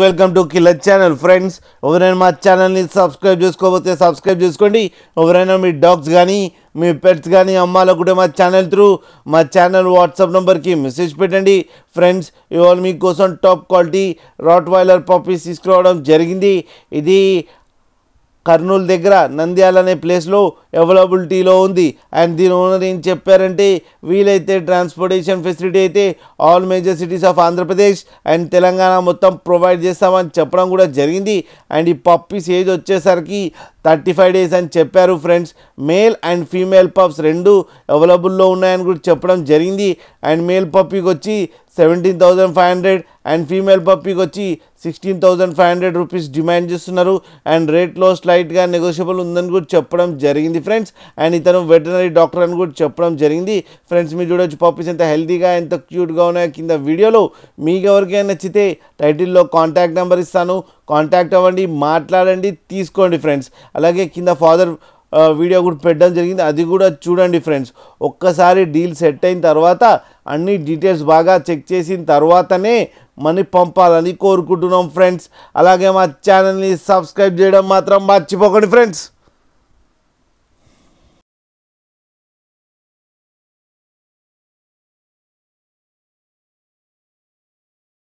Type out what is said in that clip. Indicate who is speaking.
Speaker 1: Welcome to killer channel friends. ఎవరైనా మా ఛానల్ని సబ్స్క్రైబ్ చేసుకోకపోతే సబ్స్క్రైబ్ చేసుకోండి. ఎవరైనా మీ డాగ్స్ కానీ మీ పెట్స్ కానీ అమ్మాలనుకుంటే మా ఛానల్ వాట్సాప్ నెంబర్కి మెసేజ్ పెట్టండి. ఫ్రెండ్స్, ఇవాళ మీకోసం టాప్ క్వాలిటీ రాట్ వైలర్ పప్పీస్ తీసుకురావడం జరిగింది. ఇది కర్నూలు దగ్గర నంద్యాల అనే ప్లేస్లో అవైలబిలిటీలో ఉంది. అండ్ దీని ఓనర్ ఏం చెప్పారంటే, వీలైతే ట్రాన్స్పోర్టేషన్ ఫెసిలిటీ అయితే all major cities of Andhra Pradesh and Telangana మొత్తం ప్రొవైడ్ చేస్తామని చెప్పడం కూడా జరిగింది. అండ్ ఈ పప్పీస్ ఏజ్ వచ్చేసరికి 35 days అని చెప్పారు. Friends, male and female pups రెండు అవైలబుల్లో ఉన్నాయని కూడా చెప్పడం జరిగింది. అండ్ మేల్ పప్పీకి వచ్చి 17,500 అండ్ ఫీమేల్ పప్పీకి వచ్చి 16,500 రూపీస్ డిమాండ్ చేస్తున్నారు. అండ్ రేట్లో స్లైట్గా నెగోషియబుల్ ఉందని కూడా చెప్పడం జరిగింది ఫ్రెండ్స్. అండ్ ఇతను వెటనరీ డాక్టర్ అని కూడా చెప్పడం జరిగింది. ఫ్రెండ్స్, మీరు చూడొచ్చు పప్పీస్ ఎంత హెల్తీగా ఎంత క్యూట్గా ఉన్నాయో కింద వీడియోలో. మీకు ఎవరికైనా నచ్చితే టైటిల్లో కాంటాక్ట్ నెంబర్ ఇస్తాను, కాంటాక్ట్ అవ్వండి, మాట్లాడండి, తీసుకోండి ఫ్రెండ్స్. అలాగే కింద ఫాదర్ వీడియో కూడా పెట్టడం జరిగింది, అది కూడా చూడండి ఫ్రెండ్స్. ఒక్కసారి డీల్ సెట్ అయిన తర్వాత అన్ని డీటెయిల్స్ బాగా చెక్ చేసిన తర్వాతనే మనీ పంపాలని కోరుకుంటున్నాం ఫ్రెండ్స్. అలాగే మా ఛానల్ని సబ్స్క్రైబ్ చేయడం మాత్రం మర్చిపోకండి ఫ్రెండ్స్.